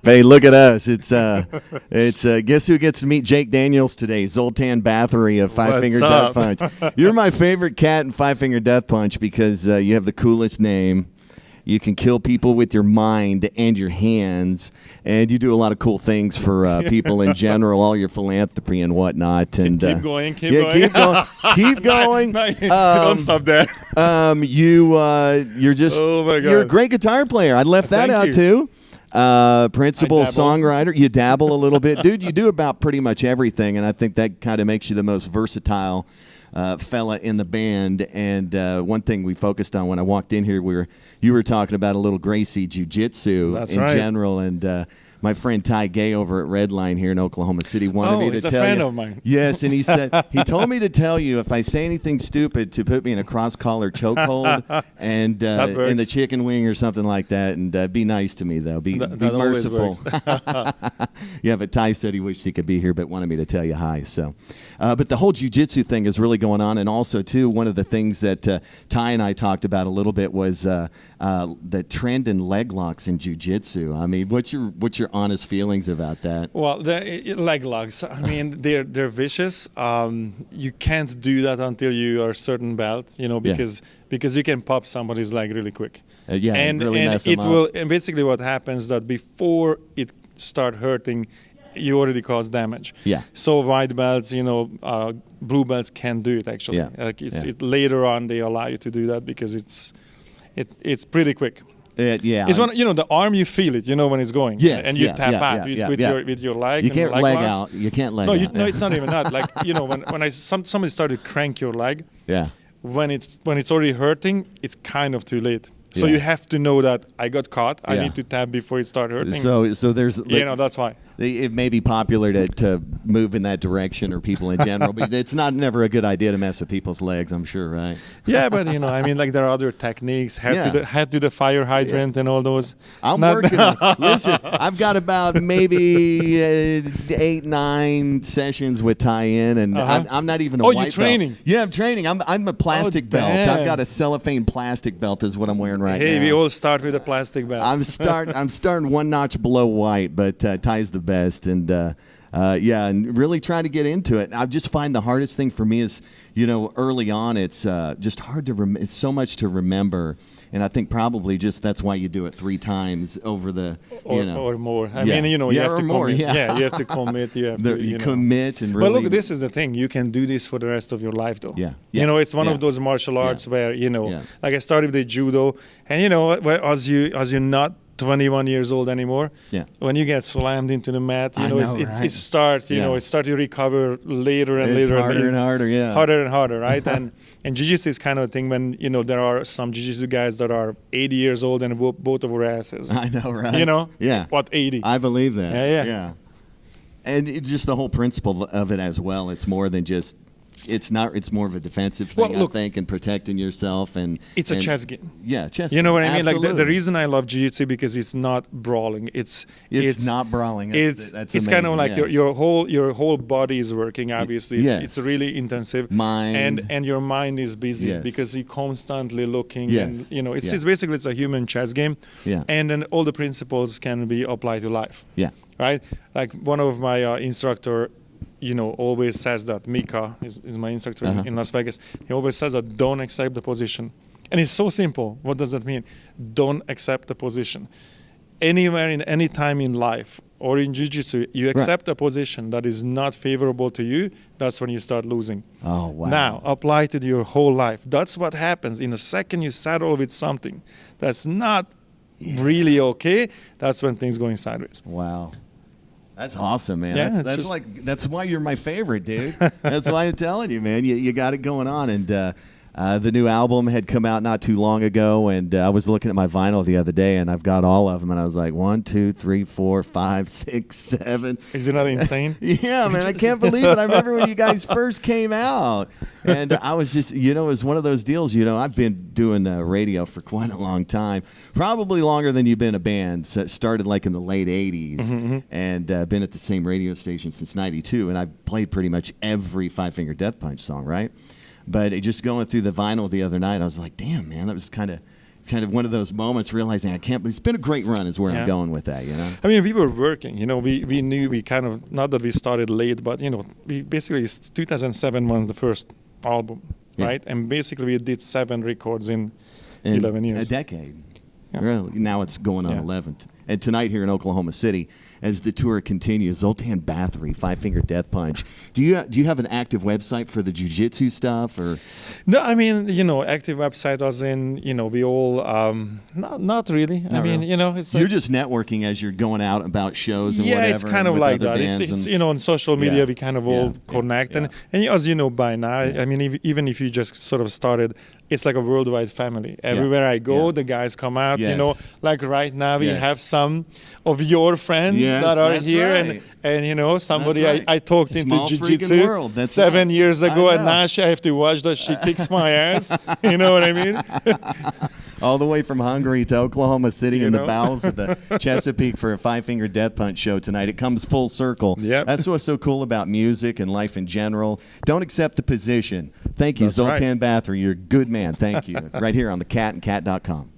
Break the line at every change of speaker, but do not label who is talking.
Hey, look at us. It's guess who gets to meet Jake Daniels today? Zoltan Bathory of Five Finger Death Punch. You're my favorite cat in Five Finger Death Punch because you have the coolest name. You can kill people with your mind and your hands, and you do a lot of cool things for people in general, all your philanthropy and whatnot. And
keep going.
Keep going. Keep going.
Don't stop that.
You're just you're a great guitar player. I left that out too. Principal songwriter. You dabble a little bit, dude. You do about pretty much everything, and I think that kind of makes you the most versatile fella in the band. And one thing we focused on when I walked in here, you were talking about a little Gracie Jiu-Jitsu in general, and my friend Ty Gay over at Redline here in Oklahoma City wanted me to tell you.
He's a friend of mine.
Yes, and he said he told me to tell you if I say anything stupid to put me in a cross-collar chokehold and in the chicken wing or something like that, and be nice to me though. Be merciful. Yeah, but Ty said he wished he could be here, but wanted me to tell you hi. So, but the whole jiu-jitsu thing is really going on, and also too, one of the things that Ty and I talked about a little bit was the trend in leg locks in jiu-jitsu. I mean, what's your honest feelings about that?
Well, the leg locks, I mean, they're vicious. You can't do that until you are a certain belt, because you can pop somebody's leg really quick.
And really mess them
will.
up.
And basically, what happens that before it start hurting, you already cause damage.
Yeah.
So white belts, blue belts can do it actually.
Yeah.
Later on they allow you to do that because it's pretty quick. It's one, the arm, you feel it, when it's going.
Yes,
and you tap out with your leg.
You can't leg
locks.
out. You can't leg out.
No, it's not even that. Like, when somebody started to crank your leg, when it's already hurting, it's kind of too late. So you have to know that I got caught. I need to tap before it starts hurting.
So there's
that's why.
It may be popular to move in that direction, or people in general, but it's never a good idea to mess with people's legs, I'm sure, right?
Yeah, but there are other techniques. Head to the fire hydrant and all those.
I'm working on it. Listen, I've got about maybe 8-9 sessions with tie-in, and I'm not even a white belt.
Oh, you're training?
Yeah, I'm training. I'm a plastic belt. I've got a cellophane plastic belt is what I'm wearing right now.
Hey, we all start with a plastic belt.
I'm starting one notch below white, but Ty's the best, and and really trying to get into it. I just find the hardest thing for me is, early on, it's just hard to it's so much to remember, and I think probably just that's why you do it 3 times over the
or more. I mean, you have to commit. Yeah, you have to commit. You have to
commit and really.
But look, this is the thing. You can do this for the rest of your life, though.
Yeah.
It's one of those martial arts where like I started with the judo, and as you're not 21 years old anymore.
Yeah.
When you get slammed into the mat, it starts to recover later and
it's
later
harder and harder,
harder and harder, right? and jiu-jitsu is kind of a thing when there are some jiu-jitsu guys that are 80 years old and whoop both of our asses.
I know, right?
Yeah. What 80?
I believe that.
Yeah.
And it's just the whole principle of it as well. It's more than just. It's more of a defensive thing, I think, and protecting yourself. And
it's a chess game.
Yeah, chess.
You know what I mean?
Absolutely.
Like the reason I love jiu-jitsu because it's not brawling. It's
not brawling.
It's kind of like your whole body is working. Obviously, it's really intensive.
Mind
and your mind is busy because you're constantly looking. And it's basically it's a human chess game.
Yeah.
And then all the principles can be applied to life.
Yeah.
Right. Like one of my instructor. Always says that Mika is my instructor in Las Vegas. He always says that don't accept the position. And it's so simple. What does that mean? Don't accept the position. Anywhere in any time in life or in jiu-jitsu, you accept a position that is not favorable to you, that's when you start losing.
Oh, wow.
Now, apply to your whole life. That's what happens. In a second you settle with something that's not really okay, that's when things going sideways.
Wow. That's awesome, man.
Yeah,
that's why you're my favorite, dude. That's why I'm telling you, man. You got it going on, and the new album had come out not too long ago, and I was looking at my vinyl the other day, and I've got all of them, and I was like, 1, 2, 3, 4, 5, 6, 7.
Is it not insane?
Yeah, man. I can't believe it. I remember when you guys first came out, and I was just, it was one of those deals. I've been doing radio for quite a long time, probably longer than you've been a band. So it started like in the late 80s, and been at the same radio station since 92, and I've played pretty much every Five Finger Death Punch song, right? But just going through the vinyl the other night, I was like, damn, man, that was kind of kind of one of those moments realizing I can't. It's been a great run, is where I'm going with that. You know.
I mean, we were working. You know, we knew we kind of, not that we started late, but you know, we basically 2007 was the first album, right? And basically we did 7 records in 11 years.
A decade. Really. Now it's going on 11. And tonight here in Oklahoma City, as the tour continues, Zoltan Bathory, 5-Finger Death Punch. Do you have an active website for the jiu-jitsu stuff, or?
No, I mean, you know, active website as in, you know, we all not really.
Not
I mean,
really.
you know, it's
you're
like,
just networking as you're going out about shows and whatever.
Yeah, it's kind of like that. It's you know, on social media we kind of all connect, and as you know by now, I mean, even if you just sort of started, it's like a worldwide family. Everywhere I go, the guys come out. You know, like right now we have some of your friends that are here, and you know, somebody I talked into jiu-jitsu 7 years ago, and now I have to watch that she kicks my ass. You know what I mean?
All the way from Hungary to Oklahoma City in the bowels of the Chesapeake for a 5-Finger Death Punch show tonight. It comes full circle. That's what's so cool about music and life in general. Don't accept the position. Thank you, Zoltan Bathory. You're a good man. Thank you. Right here on the KATT and KATT.com.